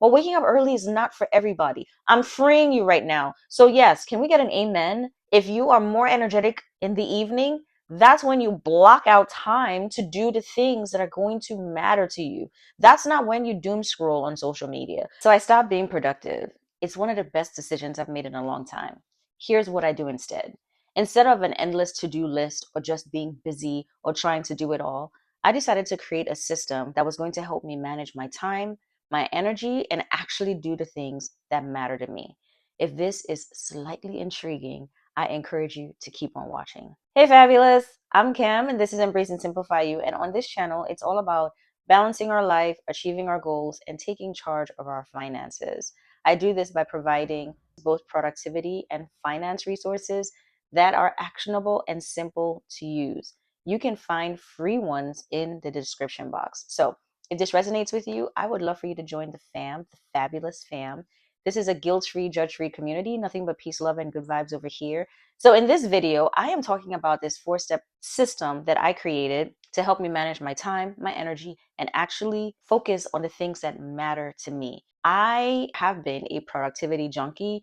Well, waking up early is not for everybody. I'm freeing you right now. So, yes, can we get an amen? If you are more energetic in the evening, that's when you block out time to do the things that are going to matter to you. That's not when you doom scroll on social media. So, I stopped being productive. It's one of the best decisions I've made in a long time. Here's what I do instead. Instead of an endless to do list or just being busy or trying to do it all, I decided to create a system that was going to help me manage my time, my energy, and actually do the things that matter to me. If this is slightly intriguing, I encourage you to keep on watching. Hey, fabulous! I'm Kim, and this is Embrace and Simplify You. And on this channel, it's all about balancing our life, achieving our goals, and taking charge of our finances. I do this by providing both productivity and finance resources that are actionable and simple to use. You can find free ones in the description box. So if this resonates with you, I would love for you to join the fam, the fabulous fam. This is a guilt-free, judge-free community, nothing but peace, love, and good vibes over here. So in this video, I am talking about this 4-step system that I created to help me manage my time, my energy, and actually focus on the things that matter to me. I have been a productivity junkie,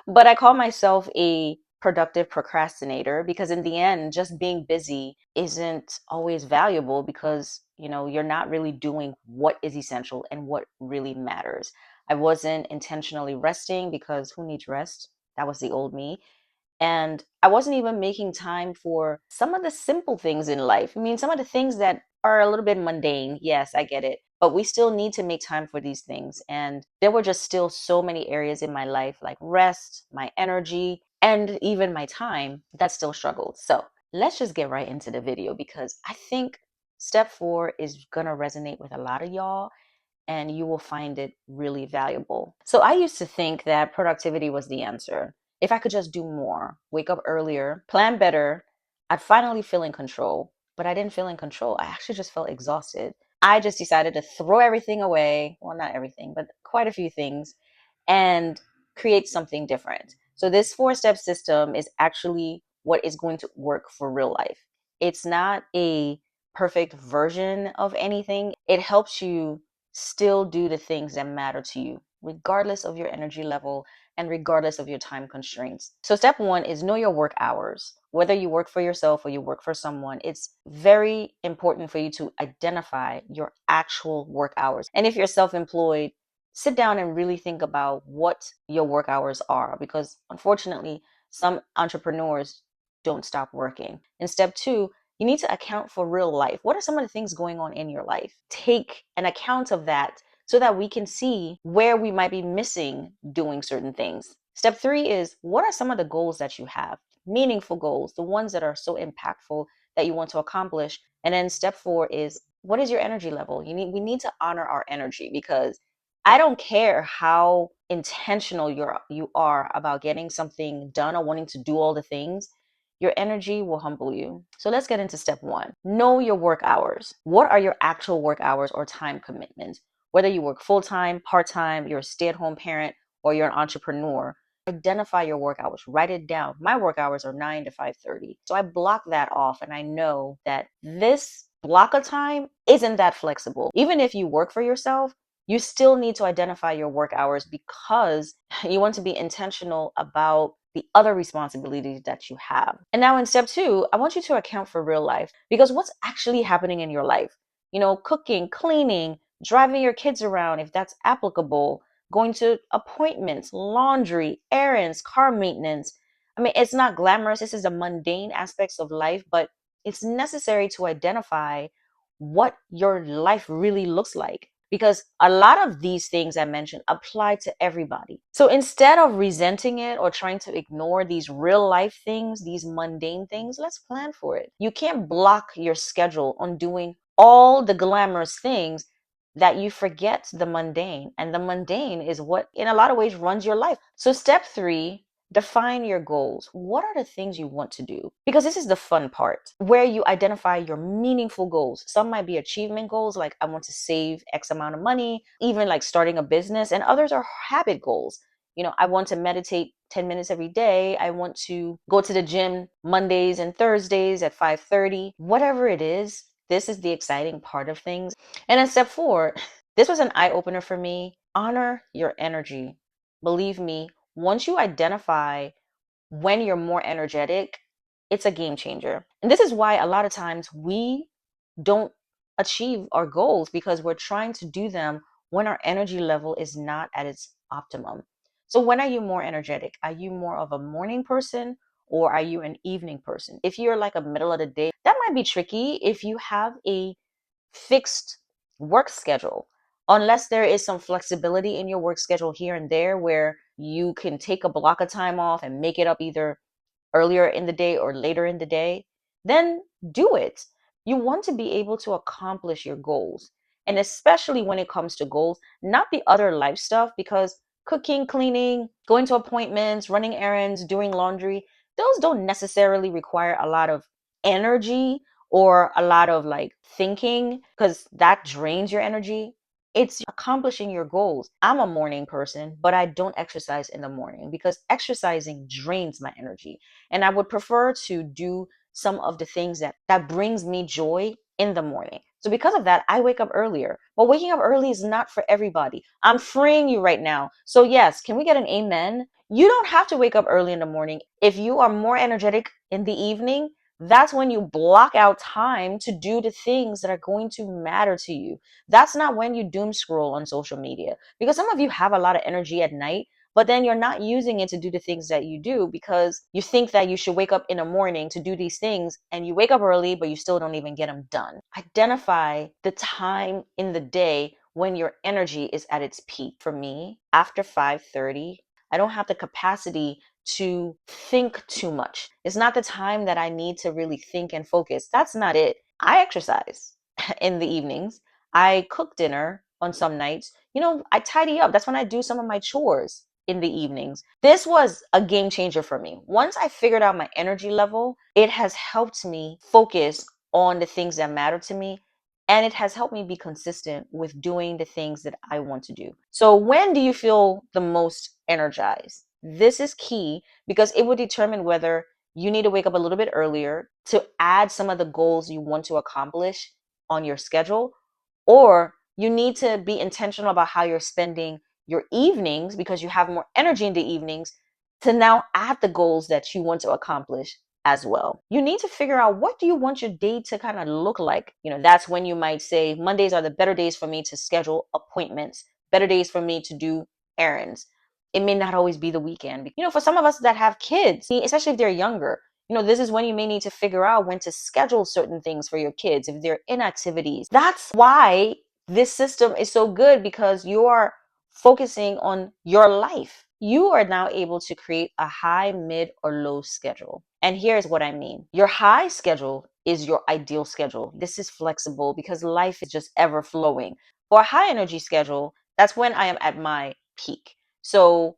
but I call myself a productive procrastinator because in the end, just being busy isn't always valuable because, you're not really doing what is essential and what really matters. I wasn't intentionally resting because who needs rest? That was the old me. And I wasn't even making time for some of the simple things in life. I mean, some of the things that are a little bit mundane. Yes, I get it. But we still need to make time for these things. And there were just still so many areas in my life, like rest, my energy, and even my time that still struggled. So let's just get right into the video because I think step 4 is going to resonate with a lot of y'all and you will find it really valuable. So I used to think that productivity was the answer. If I could just do more, wake up earlier, plan better, I'd finally feel in control. But I didn't feel in control. I actually just felt exhausted. I just decided to throw everything away. Well, not everything, but quite a few things and create something different. So this 4-step system is actually what is going to work for real life. It's not a perfect version of anything. It helps you still do the things that matter to you, regardless of your energy level and regardless of your time constraints. So, step 1 is know your work hours. Whether you work for yourself or you work for someone, it's very important for you to identify your actual work hours. And if you're self employed, sit down and really think about what your work hours are because unfortunately, some entrepreneurs don't stop working. And step 2, you need to account for real life. What are some of the things going on in your life? Take an account of that so that we can see where we might be missing doing certain things. Step 3 is what are some of the goals that you have? Meaningful goals, the ones that are so impactful that you want to accomplish. And then step 4 is what is your energy level? We need to honor our energy because I don't care how intentional you are about getting something done or wanting to do all the things. Your energy will humble you. So let's get into step 1. Know your work hours. What are your actual work hours or time commitments? Whether you work full-time, part-time, you're a stay-at-home parent, or you're an entrepreneur, identify your work hours. Write it down. My work hours are 9 to 5:30. So I block that off and I know that this block of time isn't that flexible. Even if you work for yourself, you still need to identify your work hours because you want to be intentional about the other responsibilities that you have. And now in step 2, I want you to account for real life because what's actually happening in your life? Cooking, cleaning, driving your kids around if that's applicable, going to appointments, laundry, errands, car maintenance. I mean, it's not glamorous. This is the mundane aspects of life, but it's necessary to identify what your life really looks like because a lot of these things I mentioned apply to everybody. So instead of resenting it or trying to ignore these real life things, these mundane things, let's plan for it. You can't block your schedule on doing all the glamorous things that you forget the mundane. And the mundane is what, in a lot of ways, runs your life. So step 3, define your goals. What are the things you want to do? Because this is the fun part where you identify your meaningful goals. Some might be achievement goals, like I want to save X amount of money, even like starting a business, and others are habit goals. I want to meditate 10 minutes every day. I want to go to the gym Mondays and Thursdays at 5:30. Whatever it is, this is the exciting part of things. And then step 4, this was an eye opener for me. Honor your energy. Believe me, once you identify when you're more energetic, it's a game changer. And this is why a lot of times we don't achieve our goals because we're trying to do them when our energy level is not at its optimum. So, when are you more energetic? Are you more of a morning person or are you an evening person? If you're like a middle of the day, that might be tricky if you have a fixed work schedule. Unless there is some flexibility in your work schedule here and there where you can take a block of time off and make it up either earlier in the day or later in the day, then do it. You want to be able to accomplish your goals. And especially when it comes to goals, not the other life stuff, because cooking, cleaning, going to appointments, running errands, doing laundry, those don't necessarily require a lot of energy or a lot of like thinking because that drains your energy. It's accomplishing your goals. I'm a morning person, but I don't exercise in the morning because exercising drains my energy. And I would prefer to do some of the things that brings me joy in the morning. So because of that, I wake up earlier. But waking up early is not for everybody. I'm freeing you right now. So yes, can we get an amen? You don't have to wake up early in the morning. If you are more energetic in the evening, that's when you block out time to do the things that are going to matter to you. That's not when you doom scroll on social media. Because some of you have a lot of energy at night, but then you're not using it to do the things that you do because you think that you should wake up in the morning to do these things and you wake up early, but you still don't even get them done. Identify the time in the day when your energy is at its peak. For me, after 5:30, I don't have the capacity to think too much. It's not the time that I need to really think and focus. That's not it. I exercise in the evenings. I cook dinner on some nights. I tidy up. That's when I do some of my chores in the evenings. This was a game changer for me. Once I figured out my energy level, it has helped me focus on the things that matter to me. And it has helped me be consistent with doing the things that I want to do. So, when do you feel the most energized? This is key because it will determine whether you need to wake up a little bit earlier to add some of the goals you want to accomplish on your schedule, or you need to be intentional about how you're spending your evenings because you have more energy in the evenings to now add the goals that you want to accomplish as well. You need to figure out what do you want your day to kind of look like. That's when you might say Mondays are the better days for me to schedule appointments, better days for me to do errands. It may not always be the weekend. For some of us that have kids, especially if they're younger, this is when you may need to figure out when to schedule certain things for your kids if they're in activities. That's why this system is so good because you are focusing on your life. You are now able to create a high, mid, or low schedule. And here's what I mean. Your high schedule is your ideal schedule. This is flexible because life is just ever flowing. For a high energy schedule, that's when I am at my peak. So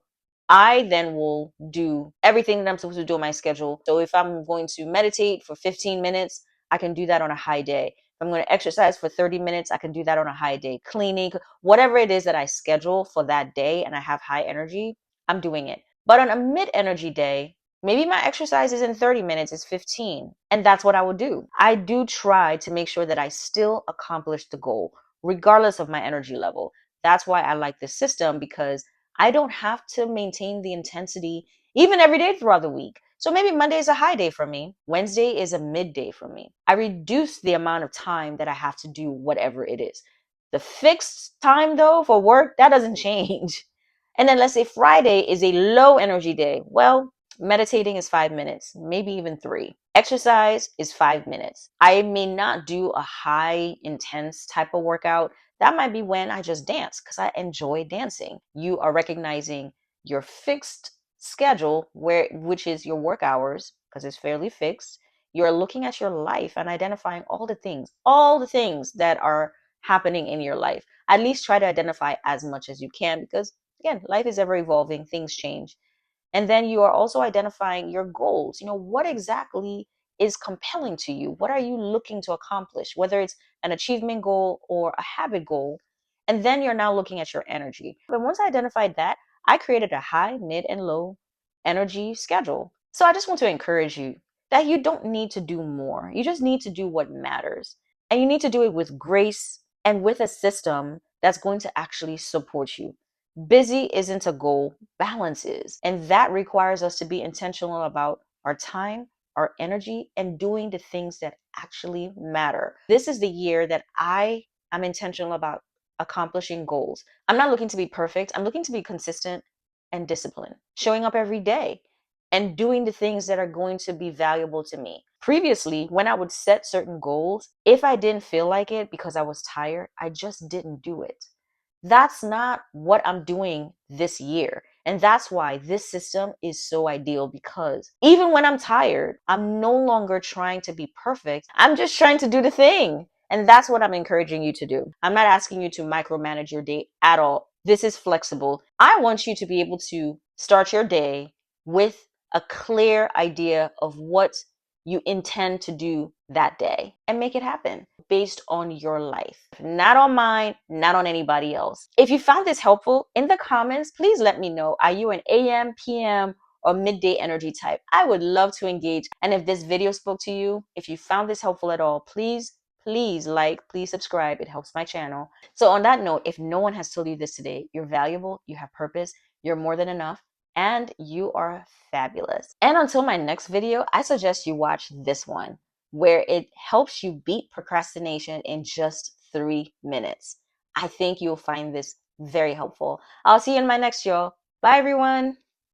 I then will do everything that I'm supposed to do on my schedule. So if I'm going to meditate for 15 minutes, I can do that on a high day. If I'm going to exercise for 30 minutes, I can do that on a high day. Cleaning, whatever it is that I schedule for that day and I have high energy, I'm doing it. But on a mid energy day, maybe my exercise isn't 30 minutes, it's 15. And that's what I would do. I do try to make sure that I still accomplish the goal, regardless of my energy level. That's why I like this system because I don't have to maintain the intensity even every day throughout the week. So maybe Monday is a high day for me. Wednesday is a midday for me. I reduce the amount of time that I have to do whatever it is. The fixed time though for work, that doesn't change. And then let's say Friday is a low energy day. Well, meditating is 5 minutes, maybe even three. Exercise is 5 minutes. I may not do a high intense type of workout. That might be when I just dance because I enjoy dancing. You are recognizing your fixed schedule, which is your work hours, because it's fairly fixed. You're looking at your life and identifying all the things that are happening in your life. At least try to identify as much as you can because, again, life is ever evolving, things change. And then you are also identifying your goals. What exactly is compelling to you? What are you looking to accomplish? Whether it's an achievement goal or a habit goal. And then you're now looking at your energy. But once I identified that, I created a high, mid, and low energy schedule. So I just want to encourage you that you don't need to do more. You just need to do what matters. And you need to do it with grace and with a system that's going to actually support you. Busy isn't a goal, balance is. And that requires us to be intentional about our time, our energy, and doing the things that actually matter. This is the year that I am intentional about accomplishing goals. I'm not looking to be perfect, I'm looking to be consistent and disciplined, showing up every day and doing the things that are going to be valuable to me. Previously, when I would set certain goals, if I didn't feel like it because I was tired, I just didn't do it. That's not what I'm doing this year. And that's why this system is so ideal, because even when I'm tired, I'm no longer trying to be perfect. I'm just trying to do the thing. And that's what I'm encouraging you to do. I'm not asking you to micromanage your day at all. This is flexible. I want you to be able to start your day with a clear idea of what you intend to do that day and make it happen based on your life, not on mine, not on anybody else. If you found this helpful, in the comments, please let me know. Are you an AM, PM, or midday energy type? I would love to engage. And if this video spoke to you, if you found this helpful at all, please like, please subscribe. It helps my channel. So on that note, if no one has told you this today, you're valuable, you have purpose, you're more than enough, and you are fabulous. And until my next video, I suggest you watch this one, where it helps you beat procrastination in just 3 minutes. I think you'll find this very helpful. I'll see you in my next show. Bye, everyone.